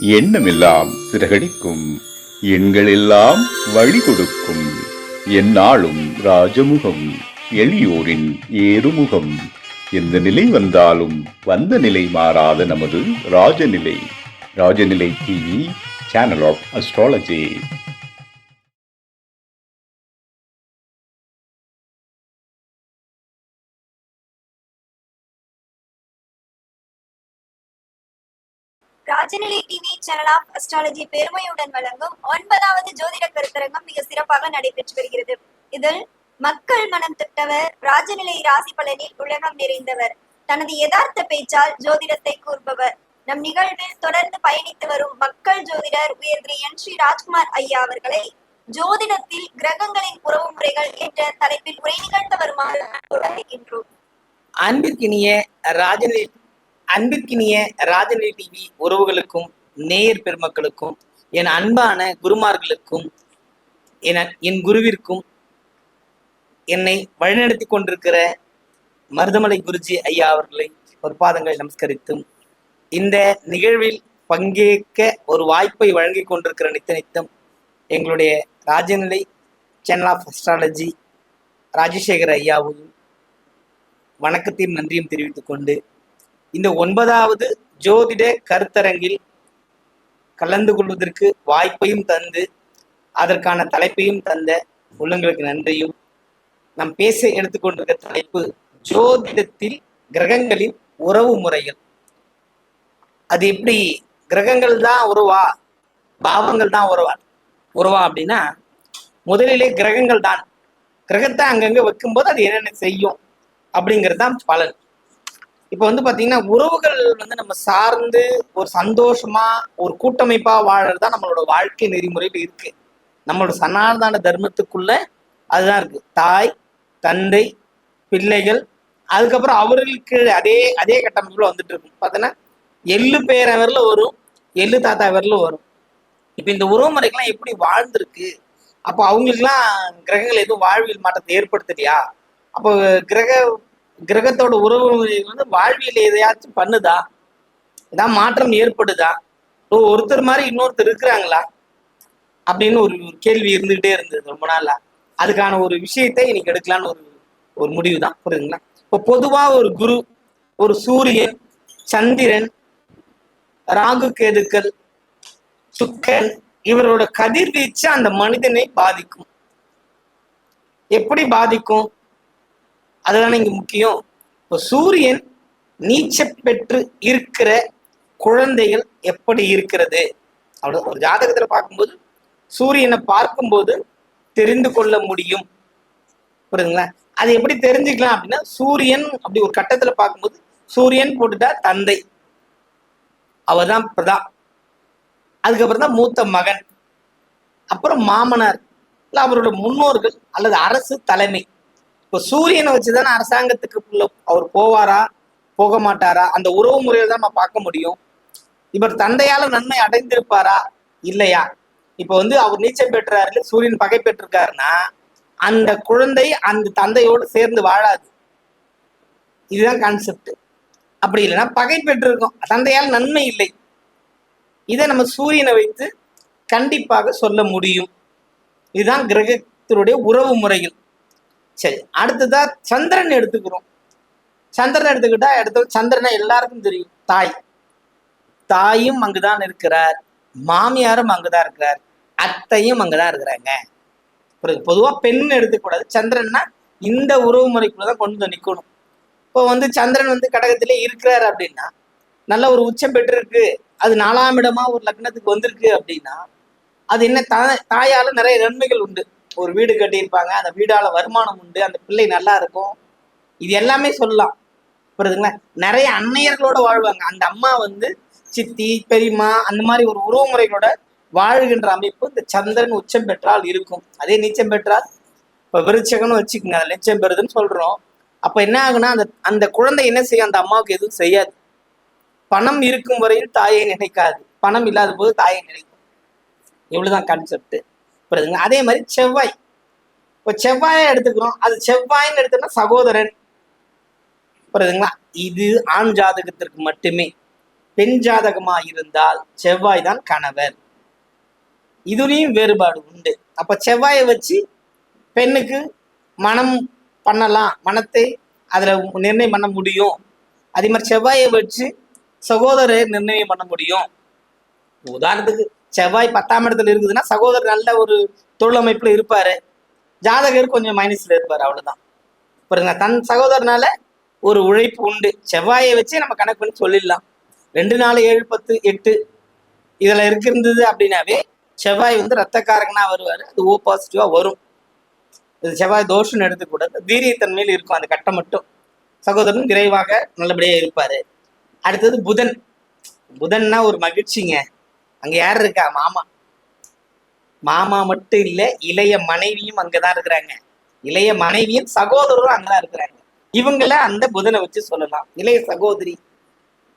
எண்ணமெல்லாம் சிறகடிக்கும், எண்களெல்லாம் வழி கொடுக்கும், எந்நாளும் ராஜமுகம், எளியோரின் ஏறுமுகம். எந்த நிலை வந்தாலும் வந்த நிலை மாறாத நமது Rajanilai. Rajanilai TV, channel of astrology. Rajanilai TV channel of astrology பெருமையுடன் வழங்கும் 9வது ஜோதிட கருத்தரங்கம் மிக சிறப்பாக நடைபெற்று வருகிறது. இதில் மக்கள் மனம் தொட்டவர், ராஜநிலை ராசி பலனில் உலகம் நிறைந்தவர், தனது யதார்த்த பேச்சால் ஜோதிடத்தை கூறுபவர். நம் நிகழ்வில் தொடர்ந்து பயணித்து வரும் மக்கள் ஜோதிடர் உயர் திரு என் ஸ்ரீ ராஜ்குமார் ஐயா அவர்களை ஜோதிடத்தில் கிரகங்களின் உறவு முறைகள் என்ற தலைப்பில் உரை நிகழ்த்த வருமாறு தொடங்குகின்றோம். அன்பிற்கினிய ராஜநிலை டிவி உறவுகளுக்கும் நேயர் பெருமக்களுக்கும் என் அன்பான குருமார்களுக்கும் என் குருவிற்கும் என்னை வழிநடத்தி கொண்டிருக்கிற மருதமலை குருஜி ஐயா அவர்களை ஒரு பாதங்களை நமஸ்கரித்தும், இந்த நிகழ்வில் பங்கேற்க ஒரு வாய்ப்பை வழங்கி கொண்டிருக்கிற நித்தம் எங்களுடைய Rajanilai channel of astrology Rajasekar ஐயாவையும் வணக்கத்தையும் நன்றியும் தெரிவித்துக் கொண்டு, இந்த 9வது ஜோதிட கருத்தரங்கில் கலந்து கொள்வதற்கு வாய்ப்பையும் தந்து அதற்கான தலைப்பையும் தந்த உள்ளங்களுக்கு நன்றியும். நாம் பேச எடுத்துக்கொண்டிருக்க தலைப்பு ஜோதிடத்தில் கிரகங்களின் உறவு முறைகள். அது எப்படி கிரகங்கள் தான் உறவா, பாவங்கள் தான் உறவா அப்படின்னா, முதலிலே கிரகங்கள் தான். கிரகத்தை அங்கங்க வைக்கும்போது அது என்னென்ன செய்யும் அப்படிங்கிறது தான் பலன். இப்போ பார்த்தீங்கன்னா, உறவுகள் நம்ம சார்ந்து ஒரு சந்தோஷமா ஒரு கூட்டமைப்பா வாழறது தான் நம்மளோட வாழ்க்கை நெறிமுறையில் இருக்கு. நம்மளோட சனாதன தர்மத்துக்குள்ள அதுதான் இருக்கு. தாய், தந்தை, பிள்ளைகள், அதுக்கப்புறம் அவர்களுக்கு அதே கட்டமைப்புல வந்துட்டு இருக்கும். பார்த்தீங்கன்னா, எள்ளு பேரவரில் வரும், எள்ளு தாத்தா வரலும் வரும். இப்போ இந்த உறவு முறைகள்லாம் எப்படி வாழ்ந்திருக்கு? அப்போ அவங்களுக்குலாம் கிரகங்கள் எதுவும் வாழ்வியல் மாற்றத்தை ஏற்படுத்தலையா? அப்போ கிரகத்தோட உறவு முறைகள் வாழ்வியல் எதையாச்சும் பண்ணுதா? ஏதாவது மாற்றம் ஏற்படுதா? ஒருத்தர் மாதிரி இன்னொருத்தர் இருக்கிறாங்களா அப்படின்னு ஒரு கேள்வி இருந்துகிட்டே இருந்தது ரொம்ப நாளா. அதுக்கான ஒரு விஷயத்தை இன்னைக்கு எடுக்கலான்னு ஒரு முடிவு தான். புரியுதுங்களா? இப்போ பொதுவா ஒரு குரு, ஒரு சூரியன், சந்திரன், ராகு கேதுக்கள், சுக்கரன், இவரோட கதிர்வீச்சு அந்த மனிதனை பாதிக்கும். எப்படி பாதிக்கும்? அதுதானே இங்க முக்கியம். இப்போ சூரியன் நீச்ச பெற்று இருக்கிற குழந்தைகள் எப்படி இருக்கிறது அவ்வளோ ஒரு ஜாதகத்துல பார்க்கும்போது சூரியனை பார்க்கும்போது தெரிந்து கொள்ள முடியும். புரியுதுங்களா? அது எப்படி தெரிஞ்சுக்கலாம் அப்படின்னா, சூரியன் அப்படி ஒரு கட்டத்துல பார்க்கும்போது சூரியன் போட்டுட்டா தந்தை, அவர்தான் பிரதா, அதுக்கப்புறம் தான் மூத்த மகன், அப்புறம் மாமனார், இல்லை அவரோட முன்னோர்கள் அல்லது அரசு தலைமை. இப்போ சூரியனை வச்சுதானே அரசாங்கத்துக்கு அவர் போவாரா போக மாட்டாரா, அந்த உறவு முறையை தான் நம்ம பார்க்க முடியும். இவர் தந்தையால நன்மை அடைந்திருப்பாரா இல்லையா? இப்போ அவர் நீச்சம் பெற்றாரு, சூரியன் பகை பெற்றிருக்காருன்னா அந்த குழந்தை அந்த தந்தையோடு சேர்ந்து வாழாது. இதுதான் கான்செப்ட். அப்படி இல்லைன்னா பகை பெற்றிருக்கோம், தந்தையால் நன்மை இல்லை. இதை நம்ம சூரியனை வைத்து கண்டிப்பாக சொல்ல முடியும். இதுதான் கிரகத்தினுடைய உறவு முறைகள். சரி, அடுத்ததா சந்திரன் எடுத்துக்கிறோம். சந்திரன் எடுத்துக்கிட்டா சந்திரனை எல்லாருக்கும் தெரியும். தாயும் அங்குதான் இருக்கிறார், மாமியாரும் அங்குதான் இருக்கிறார், அத்தையும் அங்குதான் இருக்கிறாங்க. பொதுவா பெண் எடுத்துக்கூடாது. சந்திரன்னா இந்த உறவு முறைக்குள்ளதான் கொண்டு வந்து நிக்கணும். இப்போ சந்திரன் கடகத்திலே இருக்கிறார் அப்படின்னா, நல்ல ஒரு உச்சம் பெற்றிருக்கு, அது 4ஆம் இடமா ஒரு லக்னத்துக்கு வந்திருக்கு அப்படின்னா, அது என்ன, தாயால நிறைய நன்மைகள் உண்டு. ஒரு வீடு கட்டியிருப்பாங்க, அந்த வீடால வருமானம் உண்டு, அந்த பிள்ளை நல்லா இருக்கும், இது எல்லாமே சொல்லலாம். புரியுதுங்களா? நிறைய அன்னையர்களோட வாழ்வாங்க. அந்த அம்மா சித்தி, பெரியம்மா, அந்த மாதிரி ஒரு உறவு முறைகளோட வாழ்கின்ற அமைப்பு இந்த சந்திரன் உச்சம் பெற்றால் இருக்கும். அதே நீச்சம் பெற்றால், இப்ப விருச்சகம்னு வச்சுக்கோங்க, அது நீச்சம் பெறுதுன்னு சொல்றோம். அப்ப என்ன ஆகுனா, அந்த குழந்தை என்ன செய்யும்? அந்த அம்மாவுக்கு எதுவும் செய்யாது. பணம் இருக்கும் வரையில் தாயை நினைக்காது, பணம் இல்லாத போது தாயை நினைக்கும். இவ்வளவுதான் கான்செப்ட். புரியுதுங்க? அதே மாதிரி செவ்வாய், இப்போ செவ்வாயை எடுத்துக்கிறோம். அது செவ்வாயின்னு எடுத்தோம்னா சகோதரன். புரியுதுங்களா? இது ஆண் ஜாதகத்திற்கு மட்டுமே. பெண் ஜாதகமா இருந்தால் செவ்வாய் தான் கணவர். இதுலயும் வேறுபாடு உண்டு. அப்ப செவ்வாயை வச்சு பெண்ணுக்கு மனம் பண்ணலாம், மனத்தை அதுல நிர்ணயம் பண்ண முடியும். அதே மாதிரி செவ்வாயை வச்சு சகோதரர் நிர்ணயம் பண்ண முடியும். உதாரணத்துக்கு செவ்வாய் 10ஆம் இடத்துல இருக்குதுன்னா சகோதரர் நல்ல ஒரு தொழில் அமைப்புல இருப்பாரு, ஜாதகர் கொஞ்சம் மைனஸ்ல இருப்பாரு, அவ்வளவுதான். பாருங்க, தன் சகோதரனால ஒரு உழைப்பு உண்டு. செவ்வாயை வச்சு நம்ம கணக்கு பண்ணி சொல்லிடலாம். 2 4 7 10 8 இதுல இருந்தது அப்படின்னாவே செவ்வாய் வந்து ரத்தக்காரகனா வருவாரு. அது ஓ பாசிட்டிவா வரும். இது செவ்வாய் தோஷம்னு எடுத்துக்கூடாது, வீரியத்தன்மையில் இருக்கும் அந்த கட்டம் மட்டும். சகோதரன் விரைவாக நல்லபடியா இருப்பாரு. அடுத்தது புதன். புதன்னா ஒரு மகிழ்ச்சிங்க. அங்க யார் இருக்கா? மாமா. மாமா மட்டும் இல்ல, இளைய மனைவியும் அங்கதான் இருக்கிறாங்க. இளைய மனைவியும் சகோதரரும் அங்கதான் இருக்கிறாங்க. இவங்கள அந்த புதனை வச்சு சொல்லலாம். இளைய சகோதரி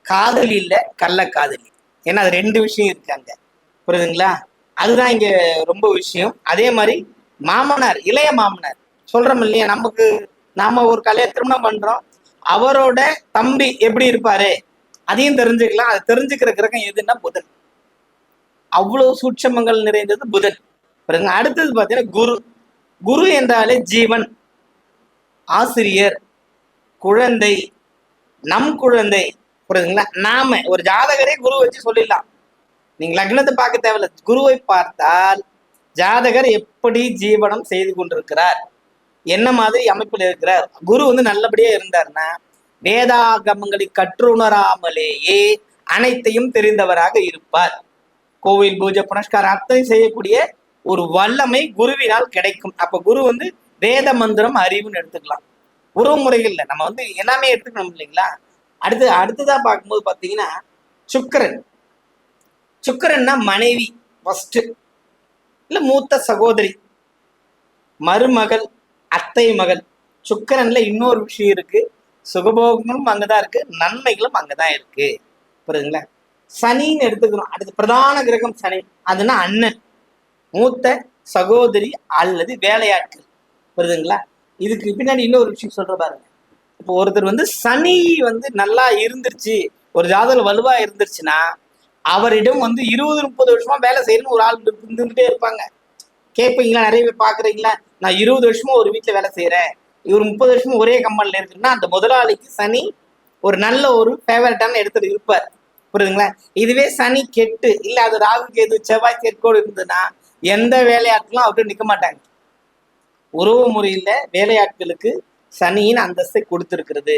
காதலி இல்ல, கள்ள காதலி. ஏன்னா அது 2 விஷயம் இருக்காங்க, புரியுதுங்களா? அதுதான் இங்க ரொம்ப விஷயம். அதே மாதிரி மாமனார், இளைய மாமனார் சொல்றோம் இல்லையா, நமக்கு நாம ஒரு திருமணம் பண்றோம், அவரோட தம்பி எப்படி இருப்பாரு அதையும் தெரிஞ்சுக்கலாம். அது தெரிஞ்சுக்கிற கிரகம் எதுன்னா புதன். அவ்வளவு சூட்சமங்கள் நிறைந்தது புதன். அடுத்தது பார்த்தீங்கன்னா குரு. குரு என்றாலே ஜீவன், ஆசிரியர், குழந்தை, நம் குழந்தை, புரியுதுங்களா? நாம ஒரு ஜாதகரே குரு வச்சு சொல்லிடலாம். நீங்க லக்னத்தை பார்க்க தேவையில்ல, குருவை பார்த்தால் ஜாதகர் எப்படி ஜீவனம் செய்து கொண்டிருக்கிறார், என்ன மாதிரி அமைப்பில் இருக்கிறார். குரு வந்து நல்லபடியா இருந்தார்னா வேதாகமங்களை கற்றுணராமலேயே அனைத்தையும் தெரிந்தவராக இருப்பார். கோவில் பூஜை புனஸ்காரம் அத்தனை செய்யக்கூடிய ஒரு வல்லமை குருவினால் கிடைக்கும். அப்ப குரு வந்து வேத மந்திரம் அறிவுன்னு எடுத்துக்கலாம். உறவு முறைகள்ல நம்ம வந்து எல்லாமே எடுத்துக்கணும் இல்லைங்களா? அடுத்ததா பார்க்கும்போது பாத்தீங்கன்னா சுக்கிரன். சுக்கிரன்னா மனைவி ஃபர்ஸ்ட், இல்ல மூத்த சகோதரி, மருமகள், அத்தை மகள். சுக்கிரன்ல இன்னொரு விஷயம் இருக்கு, சுகபோகங்களும் அங்கதான் இருக்கு, நன்மைகளும் அங்கதான் இருக்கு, புரியுதுங்களா? சனின்னு எடுத்துக்கிறோம். அடுத்து பிரதான கிரகம் சனி. அதுனா அண்ணன், மூத்த சகோதரி அல்லது வேலையாட்கள், புரியுதுங்களா? இதுக்கு பின்னாடி இன்னொரு விஷயம் சொல்ற பாருங்க. இப்போ ஒருத்தர் வந்து சனி வந்து நல்லா இருந்துருச்சு, ஒரு ஜாதகம் வலுவா இருந்துருச்சுன்னா அவரிடம் வந்து 20-30 வருஷமா வேலை செய்யணும்னு ஒரு ஆள் இருந்துகிட்டே இருப்பாங்க. கேட்பீங்களா? நிறைய பேர் பாக்குறீங்களா? நான் 20 வருஷமா ஒரு வீட்டுல வேலை செய்யறேன், இவர் 30 வருஷமா ஒரே கம்பெனில இருக்குன்னா அந்த முதலாளிக்கு சனி ஒரு நல்ல ஒரு ஃபேவரட்டான இடத்துல இருப்பார், புரியுதுங்களா? இதுவே சனி கெட்டு இல்ல, அது ராகு கேது செவ்வாய் கேட்கோடு இருந்ததுன்னா எந்த வேலையாட்களும் அவர்கிட்ட நிக்க மாட்டாங்க. உறவு முறையில வேலையாட்களுக்கு சனியின் அந்தஸ்தை கொடுத்திருக்கிறது.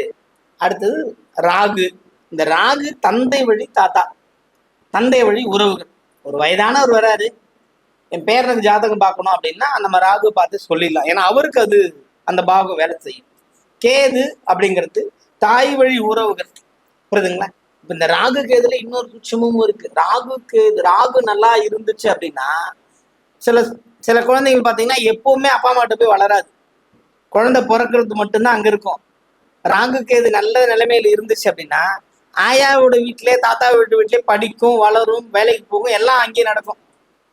அடுத்தது ராகு. இந்த ராகு தந்தை வழி தாத்தா, தந்தை வழி உறவுகள். ஒரு வயதானவர் வராரு, என் பேரனுக்கு ஜாதகம் பார்க்கணும் அப்படின்னா நம்ம ராகு பார்த்து சொல்லிடலாம், ஏன்னா அவருக்கு அது அந்த பாகம் வேலை செய்யும். கேது அப்படிங்கிறது தாய் வழி உறவுகள், புரியுதுங்களா? இப்ப இந்த ராகு கேதுல இன்னொரு சுட்சமும் இருக்கு. ராகு நல்லா இருந்துச்சு அப்படின்னா சில சில குழந்தைங்க பாத்தீங்கன்னா எப்பவுமே அப்பா அம்மாட்ட போய் வளராது, குழந்தை பிறக்கிறது மட்டும்தான் அங்க இருக்கும். ராகு கேது நல்ல நிலைமையில இருந்துச்சு அப்படின்னா ஆயாவோட வீட்டிலே தாத்தாவோட வீட்டிலே படிக்கும், வளரும், வேலைக்கு போகும், எல்லாம் அங்கேயே நடக்கும்.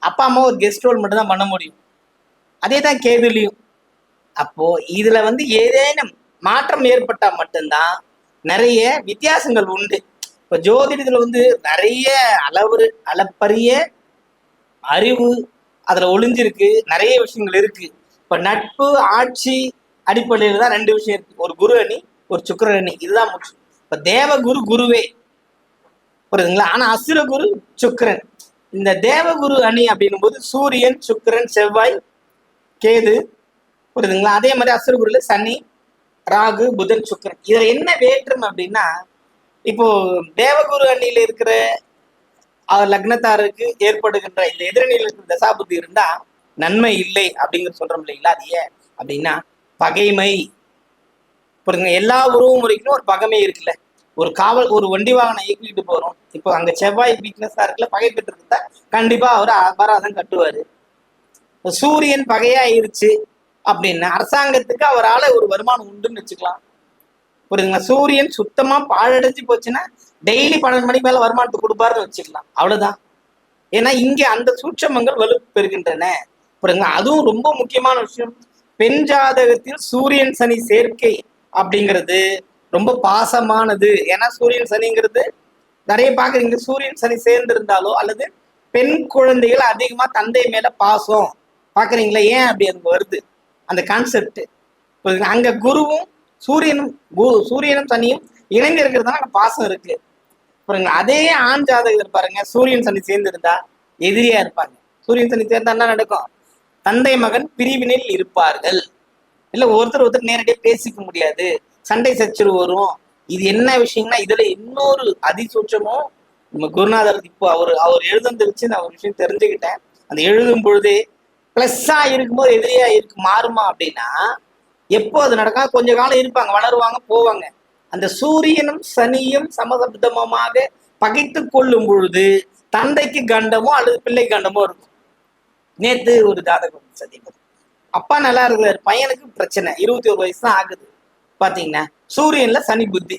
அப்பா அம்மா ஒரு கெஸ்ட் ரோல் மட்டும் தான் பண்ண முடியும். அதே தான் கேதுலையும். அப்போ இதுல வந்து ஏதேனும் மாற்றம் ஏற்பட்டா மட்டும்தான் நிறைய வித்தியாசங்கள் உண்டு. இப்ப ஜோதிடத்துல வந்து நிறைய அளப்பரிய அறிவு அதுல ஒளிஞ்சிருக்கு, நிறைய விஷயங்கள் இருக்கு. இப்ப நட்பு ஆட்சி அடிப்படையில தான் 2 விஷயம் இருக்கு, ஒரு குரு அணி ஒரு சுக்கிர அணி, இதுதான் முக்கியம். இப்ப தேவகுரு குருவே, புரியுதுங்களா? ஆனா அசுர குரு சுக்கிரன். இந்த தேவகுரு அணி அப்படின்னும் போது சூரியன், சுக்கிரன், செவ்வாய், கேது, புரியுதுங்களா? அதே மாதிரி அசுரகுருல சனி, ராகு, புதன், சுக்கிரன். இதுல என்ன வேற்றும் அப்படின்னா, இப்போ தேவகுரு அணியில இருக்கிற லக்னத்தாருக்கு ஏற்படுகின்ற இந்த எதிரணியில் இருக்கிற தசாபுத்தி இருந்தா நன்மை இல்லை அப்படிங்கிற சொல்றோம் இல்லைங்களா? அது ஏன் அப்படின்னா பகைமை, புரியுதுங்க? எல்லா உறவு முறைக்கும் ஒரு பகைமை இருக்குல்ல. ஒரு வண்டி வாகனம் இயக்கிட்டு போறோம், இப்போ அங்க செவ்வாய் வீக்னஸா இருக்குல்ல, பகை பெற்று இருந்தா கண்டிப்பா அவர் அபராதம் கட்டுவாரு. சூரியன் பகையாயிருச்சு அப்படின்னா அரசாங்கத்துக்கு அவரால் ஒரு வருமானம் உண்டுன்னு வச்சுக்கலாம், புரியுதுங்களா? சூரியன் சுத்தமா பாழடைஞ்சு போச்சுன்னா டெய்லி 12 மணிக்கு மேல வருமானத்தை கொடுப்பாருன்னு வச்சுக்கலாம், அவ்வளவுதான். ஏன்னா இங்க அந்த சூட்சமங்கள் வலு பெறுகின்றன, புரியுதுங்களா? அதுவும் ரொம்ப முக்கியமான விஷயம். பெண் ஜாதகத்தில் சூரியன் சனி சேர்க்கை அப்படிங்கிறது ரொம்ப பாசமானது. ஏன்னா சூரியன் சனிங்கிறது நிறைய பாக்குறீங்க, சூரியன் சனி சேர்ந்து இருந்தாலோ அல்லது பெண் குழந்தைகள் அதிகமா தந்தை மேல பாசம் பாக்குறீங்களா? ஏன் அப்படி அது வருது அந்த கான்செப்ட்? அங்க குருவும் சூரியனும் சனியும் இணைந்து இருக்கிறதுனால அங்க பாசம் இருக்கு. புரியுங்களா? அதே ஆண் ஜாதகர் பாருங்க, சூரியன் சனி சேர்ந்து இருந்தா எதிரியா இருப்பாங்க. சூரியன் சனி சேர்ந்தா என்ன நடக்கும்? தந்தை மகன் பிரிவினில் இருப்பார்கள். இல்ல ஒருத்தர் நேரடியாக பேசிக்க முடியாது, சண்டை சச்சரவு வரும். இது என்ன விஷயம்னா, இதுல இன்னொரு அதிசூட்சமும் நம்ம குருநாதர் இப்போ அவர் எழுதுனது வச்சு நான் ஒரு விஷயம் தெரிஞ்சுக்கிட்டேன். அந்த எழுதும் பொழுதே பிளஸ்ஸா இருக்கும்போது எதிரியா இருக்கு மாறுமா அப்படின்னா, எப்போ அது நடக்கும்? கொஞ்ச காலம் இருப்பாங்க, வளருவாங்க, போவாங்க. அந்த சூரியனும் சனியும் சமசப்தமமாக பகைத்து கொள்ளும் பொழுது தந்தைக்கு கண்டமோ அல்லது பிள்ளை கண்டமோ இருக்கும். நேத்து ஒரு ஜாதகம் சத்தியம், அப்பா நல்லா இருக்கிறாரு, பையனுக்கு பிரச்சனை, 21 வயசு தான் ஆகுது. பாத்தீங்கன்னா சூரியன்ல சனி புத்தி.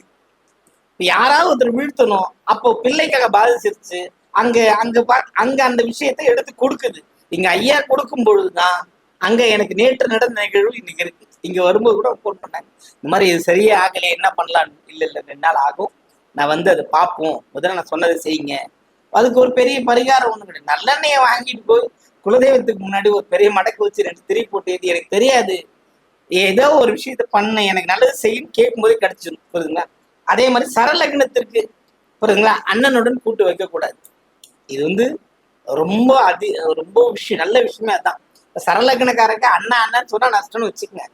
யாராவது ஒருத்தர் வீழ்த்தணும், அப்போ பிள்ளைக்காக பாதிச்சிருச்சு. அங்க அங்க அங்க அந்த விஷயத்தை எடுத்து கொடுக்குது. இங்க ஐயா கொடுக்கும் பொழுதுதான் அங்க எனக்கு நேற்று நடந்த நிகழ்வு இன்னைக்கு இருக்கு. இங்க வரும்போது கூட ஃபோன் பண்ணாங்க, இந்த மாதிரி இது சரியே ஆகலையே, என்ன பண்ணலாம்? இல்ல 2 நாள் ஆகும், நான் வந்து அதை பார்ப்போம், முதல்ல நான் சொன்னதை செய்யுங்க. அதுக்கு ஒரு பெரிய பரிகாரம் ஒண்ணு கிடையாது. நல்லெண்ணெயை வாங்கிட்டு போய் குலதெய்வத்துக்கு முன்னாடி ஒரு பெரிய மடக்கு வச்சு 2 திரி போட்டு ஏற்றி, எனக்கு தெரியாது, ஏதோ ஒரு விஷயத்த பண்ண, எனக்கு நல்லது செய்யும் கேட்கும் போதே கிடைச்சிடும். புரியுதுங்களா? அதே மாதிரி சரலக்னத்திற்கு புரியுதுங்களா, அண்ணனுடன் கூட்டு வைக்க கூடாது. இது வந்து ரொம்ப ரொம்ப விஷயம், நல்ல விஷயமே அதான். சரலக்னக்காரங்க அண்ணன் சொன்னா நஷ்டம்னு வச்சுக்கங்க.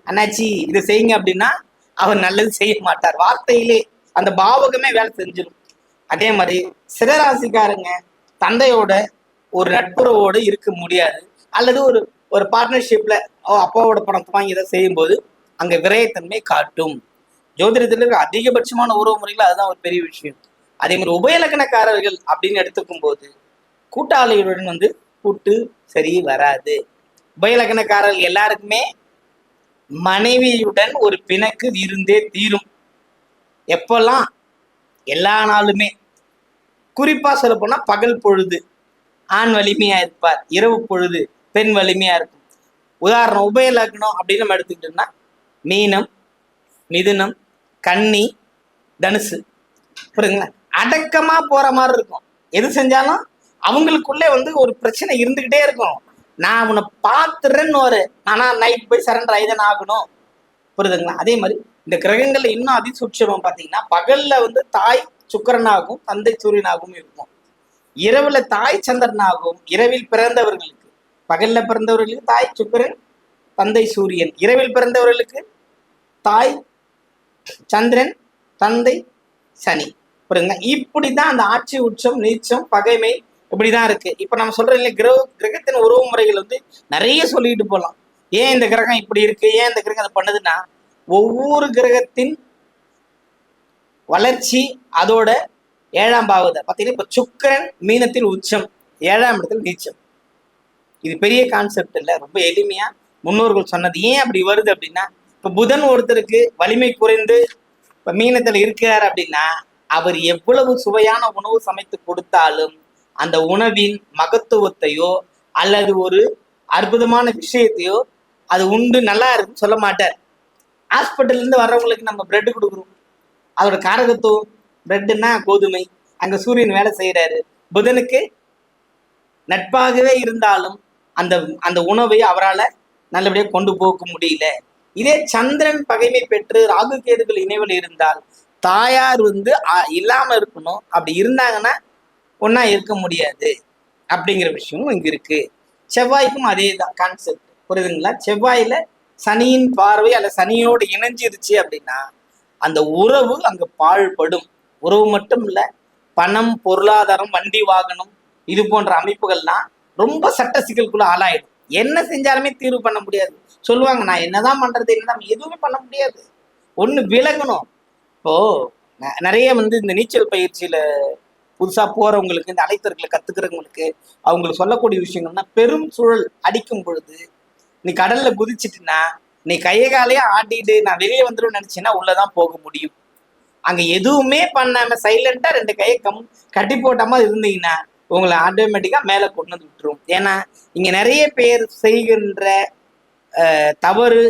அண்ணாச்சி இதை செய்யுங்க அப்படின்னா அவர் நல்லது செய்ய மாட்டார். வார்த்தையிலே அந்த பாவகமே வேலை செஞ்சிடும். அதே மாதிரி சிறராசிக்காரங்க தந்தையோட ஒரு நட்புறவோடு இருக்க முடியாது, அல்லது ஒரு பார்ட்னர்ஷிப்ல அப்பாவோட பணத்தை வாங்கி இதை செய்யும் போது அங்க விரயத்தன்மை காட்டும். ஜோதிடத்துல இருக்க அதிகபட்சமான உறவு முறைகள் அதுதான் ஒரு பெரிய விஷயம். அதே மாதிரி உபயலக்கணக்காரர்கள் அப்படின்னு எடுத்துக்கும் போது கூட்டாளிகளுடன் வந்து கூட்டு சரி வராது. உபயலக்கணக்காரர்கள் எல்லாருக்குமே மனைவியுடன் ஒரு பிணக்கு இருந்தே தீரும். எப்பெல்லாம்? எல்லா நாளுமே. குறிப்பா சொல்ல போனா பகல் பொழுது ஆண் வலிமையா இருப்பார், இரவு பொழுது பெண் வலிமையா இருக்கும். உதாரணம் உபயலக்னம் அப்படின்னு நம்ம எடுத்துக்கிட்டோம்னா மீனம், மிதுனம், கன்னி, தனுசு. புரியுதுங்களா? அடக்கமா போற மாதிரி இருக்கும். எது செஞ்சாலும் அவங்களுக்குள்ளே வந்து ஒரு பிரச்சனை இருந்துகிட்டே இருக்கும். நான் உன்னை பார்த்துறேன்னு ஆனா நைட் போய் சரண்டர் ஆகிதான் ஆகணும். புரியுதுங்களா? அதே மாதிரி இந்த கிரகங்கள்ல இன்னும் அதிசூட்சமா பாத்தீங்கன்னா, பகல்ல வந்து தாய் சுக்கிரனாகவும் தந்தை சூரியனாகவும் இருக்கும். இரவுல தாய் சந்திரனாகவும், இரவில் பிறந்தவர்களுக்கு, பகல்ல பிறந்தவர்களுக்கு தாய் சுக்கிரன் தந்தை சூரியன், இரவில் பிறந்தவர்களுக்கு தாய் சந்திரன் தந்தை சனி. புரியுதுங்களா? இப்படிதான் அந்த ஆட்சி உச்சம் நீச்சம் பகைமை இப்படிதான் இருக்கு. இப்ப நம்ம சொல்றோம் இல்லை, கிரகத்தின் உறவு முறைகள் வந்து நிறைய சொல்லிட்டு போகலாம். ஏன் இந்த கிரகம் இப்படி இருக்கு, ஏன் இந்த கிரகம் அதை பண்ணுதுன்னா, ஒவ்வொரு கிரகத்தின் வளர்ச்சி அதோட 7ஆம் பாவத்தை பார்த்தீங்கன்னா, இப்ப சுக்கிரன் மீனத்தில் உச்சம், 7ஆம் இடத்தில் நீச்சம். இது பெரிய கான்செப்ட் இல்லை, ரொம்ப எளிமையா முன்னோர்கள் சொன்னது. ஏன் அப்படி வருது அப்படின்னா, இப்ப புதன் ஒருத்தருக்கு வலிமை குறைந்து இப்ப மீனத்துல இருக்கிறார் அப்படின்னா, அவர் எவ்வளவு சுவையான உணவு சமைத்து கொடுத்தாலும் அந்த உணவின் மகத்துவத்தையோ அல்லது ஒரு அற்புதமான விஷயத்தையோ அது உண்டு நல்லா இருக்குன்னு சொல்ல மாட்டார். ஹாஸ்பிட்டல்ல இருந்து வர்றவங்களுக்கு நம்ம பிரெட் கொடுக்குறோம், அதோட காரகத்துவம், பிரெட்னா கோதுமை, அங்க சூரியன் வேலை செய்யறாரு. புதனுக்கு நட்பாகவே இருந்தாலும் அந்த அந்த உணவை அவரால் நல்லபடியாக கொண்டு போக முடியல. இதே சந்திரன் பகைமை பெற்று ராகு கேதுகள் இணைவில் இருந்தால் தாயார் வந்து இல்லாம இருக்கணும், அப்படி இருந்தாங்கன்னா ஒன்னா இருக்க முடியாது அப்படிங்கிற விஷயமும் இங்க இருக்கு. செவ்வாய்க்கும் அதே தான் கான்செப்ட். புரியுதுங்களா? செவ்வாயில சனியின் பார்வை அல்ல சனியோடு இணைஞ்சிருச்சு அப்படின்னா அந்த உறவு அங்க பாழ்படும். உறவு மட்டும் இல்ல, பணம், பொருளாதாரம், வண்டி வாகனம் இது போன்ற அமைப்புகள்லாம் ரொம்ப சட்ட சிக்கலுக்குள்ள ஆளாயிடும். என்ன செஞ்சாலுமே தீர்வு பண்ண முடியாது. சொல்லுவாங்க, நான் என்னதான் பண்றது, என்னதான், எதுவுமே பண்ண முடியாது. ஒண்ணு விலகணும். இப்போ நிறைய வந்து இந்த நீச்சல் பயிற்சியில புதுசா போறவங்களுக்கு, இந்த அழைத்தர்களை கத்துக்கிறவங்களுக்கு அவங்களுக்கு சொல்லக்கூடிய விஷயங்கள்னா, பெரும் சூழல் அடிக்கும் பொழுது நீ கடல்ல குதிச்சிட்டுனா நீ கையை காலையே ஆட்டிட்டு நான் வெளியே வந்துடும் நினைச்சீன்னா உள்ளதான் போக முடியும். அங்க எதுவுமே பண்ணாம சைலண்டா 2 கையை கட்டி போட்டாம இருந்தீங்கன்னா உங்களை ஆட்டோமேட்டிக்கா மேல கொண்டு வந்து விட்டுரும். ஏன்னா இங்க நிறைய பேர் செய்கின்ற தவறு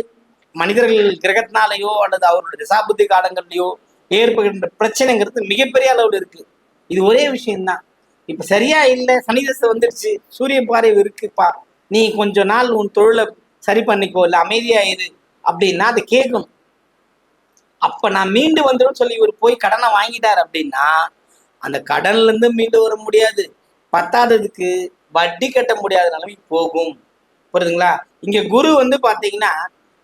மனிதர்கள் கிரகத்தினாலேயோ அல்லது அவருடைய திசாபுத்தி காலங்கள்லயோ ஏற்படுகின்ற பிரச்சனைங்கிறது மிகப்பெரிய அளவில் இருக்கு. இது ஒரே விஷயம்தான். இப்ப சரியா இல்லை, சனி தசை வந்துருச்சு, சூரிய பார்வை இருக்குப்பா, நீ கொஞ்ச நாள் உன் தொழிலை சரி பண்ணிக்கோ, இல்லை அமைதியா இரு அப்படின்னா அதை கேட்கணும். அப்ப நான் மீண்டு வந்துடும் சொல்லி இவர் போய் கடனை வாங்கிட்டார் அப்படின்னா அந்த கடன்ல இருந்து மீண்டு வர முடியாது. பத்தாததுக்கு வட்டி கட்ட முடியாத நிலைமை போகும். புரியுதுங்களா? இங்க குரு வந்து பாத்தீங்கன்னா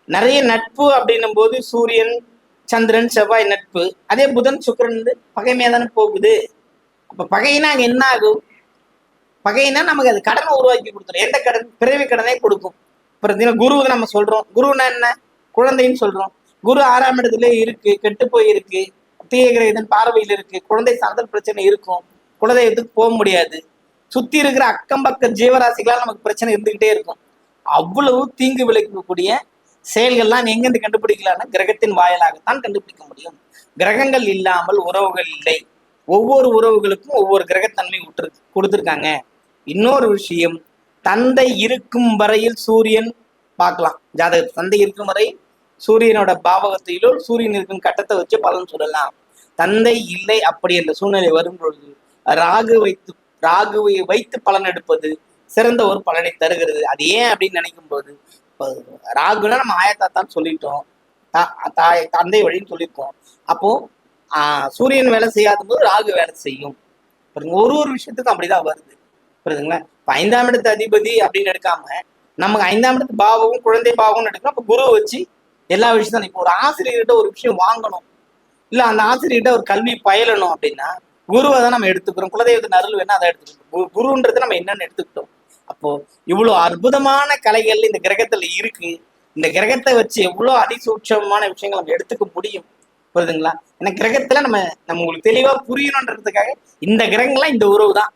நிறைய நட்பு அப்படின்னும் போது சூரியன், சந்திரன், செவ்வாய் நட்பு, அதே புதன், சுக்கிரன் வந்து பகைமையா தானே போகுது. அப்ப பகையினா அங்க என்ன ஆகும்? பகையினா நமக்கு அது கடனை உருவாக்கி கொடுத்துரும். எந்த கடன்? பிறவி கடனே கொடுக்கும். பார்த்தீங்கன்னா குரு நம்ம சொல்றோம், குருன்னா என்ன? குழந்தைன்னு சொல்றோம். குரு 6ஆம் இடத்துல இருக்கு, கெட்டு போய் இருக்கு, தீய கிரகத்தின் பார்வையில் இருக்கு, குழந்தை சார்ந்த பிரச்சனை இருக்கும், குலதெய்வத்துக்கு போக முடியாது, சுத்தி இருக்கிற அக்கம் பக்க ஜீவராசிகளால் நமக்கு பிரச்சனை இருந்துகிட்டே இருக்கும். அவ்வளவு தீங்கு விளைவிக்கக்கூடிய செயல்கள்லாம் எங்கிருந்து கண்டுபிடிக்கலாம்னா கிரகத்தின் வாயிலாகத்தான் கண்டுபிடிக்க முடியும். கிரகங்கள் இல்லாமல் உறவுகள் இல்லை. ஒவ்வொரு உறவுகளுக்கும் ஒவ்வொரு கிரகத்தன்மை கொடுத்துருக்காங்க. இன்னொரு விஷயம், தந்தை இருக்கும் வரையில் சூரியன் பார்க்கலாம். ஜாதகத்தில் தந்தை இருக்கும் வரை சூரியனோட பாவகத்திலோ சூரியன் இருக்கும் கட்டத்தை வச்சு பலன் சொல்லலாம். தந்தை இல்லை அப்படி என்ற சூழ்நிலை வரும் பொழுது ராகுவை வைத்து பலன் எடுப்பது சிறந்த ஒரு பலனை தருகிறது. அது ஏன் அப்படின்னு நினைக்கும் போது, ராகுனா நம்ம ஆயத்தாத்தான் சொல்லிட்டோம், தந்தை வழின்னு சொல்லியிருக்கோம். அப்போ சூரியன் வேலை செய்யாத போது ராகு வேலை செய்யும். ஒரு விஷயத்துக்கும் அப்படிதான் வருது. புரியுதுங்களா? இப்ப 5ஆம் இடத்து அதிபதி அப்படின்னு எடுக்காம நமக்கு 5ஆம் இடத்து பாவமும் குழந்தை பாவம்னு எடுக்கணும். அப்ப குருவை வச்சு எல்லா விஷயத்தையும், இப்போ ஒரு ஆசிரியர்கிட்ட ஒரு விஷயம் வாங்கணும், இல்ல அந்த ஆசிரியர்கிட்ட ஒரு கல்வி பயிலணும் அப்படின்னா குருவை தான் நம்ம எடுத்துக்கிறோம். குலதெய்வத்தின் அருள் வேணா அதை எடுத்துக்கிட்டோம். குருன்றது நம்ம என்னன்னு எடுத்துக்கிட்டோம். அப்போ இவ்வளவு அற்புதமான கலைகள் இந்த கிரகத்துல இருக்கு. இந்த கிரகத்தை வச்சு எவ்வளவு அதிசூட்சமான விஷயங்கள் நம்ம எடுத்துக்க முடியும். புரியுதுங்களா? ஏன்னா கிரகத்துல நம்ம உங்களுக்கு தெளிவா புரியணுன்றதுக்காக இந்த கிரகங்கள்லாம் இந்த உறவு தான்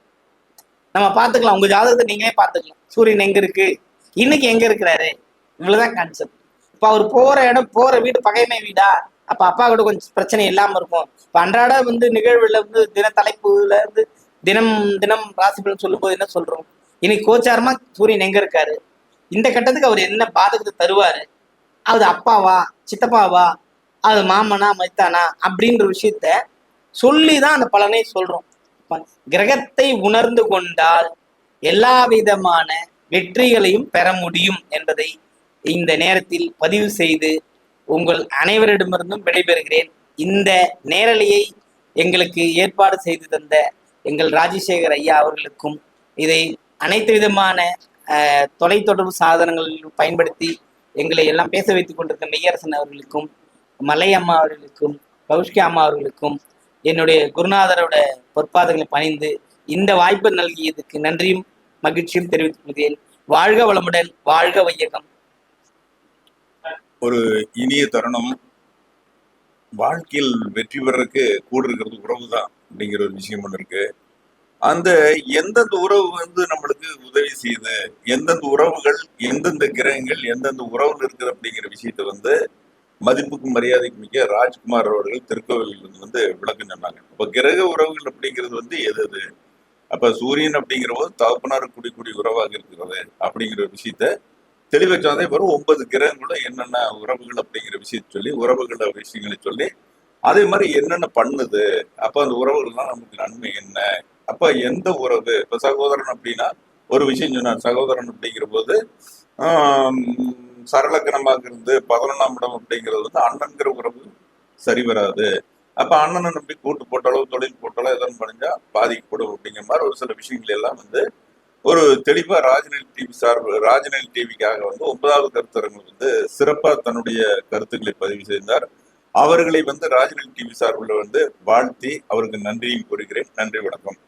நம்ம பார்த்துக்கலாம். உங்க ஜாதகத்தை நீங்களே பார்த்துக்கலாம். சூரியன் எங்க இருக்கு, இன்னைக்கு எங்க இருக்கிறாரு, இவ்வளவுதான் கான்செப்ட். இப்ப அவர் போற இடம், போற வீடு பகைமை வீடா, அப்ப அப்பா கூட கொஞ்சம் பிரச்சனை இல்லாம இருக்கும். இப்ப அன்றாட வந்து நிகழ்வுல வந்து தின தலைப்புல இருந்து தினம் தினம் ராசி பலன் சொல்லும் போது என்ன சொல்றோம்? இன்னைக்கு கோச்சாரமா சூரியன் எங்க இருக்காரு, இந்த கட்டத்துக்கு அவர் என்ன பாதகத்தை தருவாரு, அது அப்பாவா சித்தப்பாவா, அது மாமனா மைத்தானா அப்படின்ற விஷயத்த சொல்லிதான் அந்த பலனை சொல்றோம். கிரகத்தை உணர்ந்து கொண்டால் எல்லா விதமான வெற்றிகளையும் பெற முடியும் என்பதை இந்த நேரத்தில் பதிவு செய்து உங்கள் அனைவரிடமிருந்தும் விடைபெறுகிறேன். இந்த நேரலையை எங்களுக்கு ஏற்பாடு செய்து தந்த எங்கள் ராஜசேகர் ஐயா அவர்களுக்கும், இதை அனைத்து விதமான தொலைத்தொடர்பு சாதனங்களில் பயன்படுத்தி எங்களை எல்லாம் பேச வைத்துக் கொண்டிருக்க மெய்யரசன் அவர்களுக்கும், மலை அம்மா அவர்களுக்கும், கௌஷ்கி அம்மா அவர்களுக்கும் என்னுடைய குருநாதரோட பொற்பாதங்களை பணிந்து இந்த வாய்ப்பு நல்கியதுக்கு நன்றியும் மகிழ்ச்சியும் தெரிவித்துக் கொள்கிறேன். வாழ்க வளமுடன், வாழ்க வையகம். ஒரு இனிய தருணம். வாழ்க்கையில் வெற்றி பெறறதுக்கு கூட இருக்கிறது உறவு தான் அப்படிங்கிற ஒரு விஷயம் ஒன்று இருக்கு. அந்த எந்தெந்த உறவு வந்து நம்மளுக்கு உதவி செய்யுது, எந்தெந்த உறவுகள், எந்தெந்த கிரகங்கள், எந்தெந்த உறவுல இருக்குது அப்படிங்கிற விஷயத்த வந்து மதிப்புக்கும் மரியாதைக்கு மிக்க ராஜ்குமார் அவர்கள் திருக்கோவிலிருந்து வந்து விளக்கம் சொன்னாங்க. அப்ப கிரக உறவுகள் அப்படிங்கிறது வந்து எது எது? அப்ப சூரியன் அப்படிங்கிற போது தகப்பனார் கூடிய உறவாக இருக்கிறது அப்படிங்கிற ஒரு விஷயத்த தெளிவச்சாதே வரும். 9 கிரகங்களும் என்னென்ன உறவுகள் அப்படிங்கிற விஷயத்த சொல்லி, உறவுகள விஷயங்களை சொல்லி, அதே மாதிரி என்னென்ன பண்ணுது, அப்ப அந்த உறவுகள்லாம் நமக்கு நன்மை என்ன, அப்ப எந்த உறவு, இப்ப சகோதரன் அப்படின்னா ஒரு விஷயம் சொன்னார். சகோதரன் அப்படிங்கிற போது சரளக்கணமாக இருந்து 11ஆம் இடம் அப்படிங்கிறது வந்து அண்ணன்கிற உறவு சரி வராது. அப்ப அண்ணனை நம்பி கூட்டு போட்டாலோ தொழில் போட்டாலோ எதன் பண்ணிஞ்சா பாதிக்கப்படும் அப்படிங்கிற மாதிரி ஒரு சில விஷயங்கள் எல்லாம் வந்து ஒரு தெளிவா ராஜநெல் டிவிக்காக வந்து 9வது கருத்தரங்கில் வந்து சிறப்பா தன்னுடைய கருத்துக்களை பதிவு செய்தார். அவர்களை வந்து ராஜநெல் டிவி சார்பில் வந்து வாழ்த்தி அவருக்கு நன்றியும் கூறுகிறேன். நன்றி, வணக்கம்.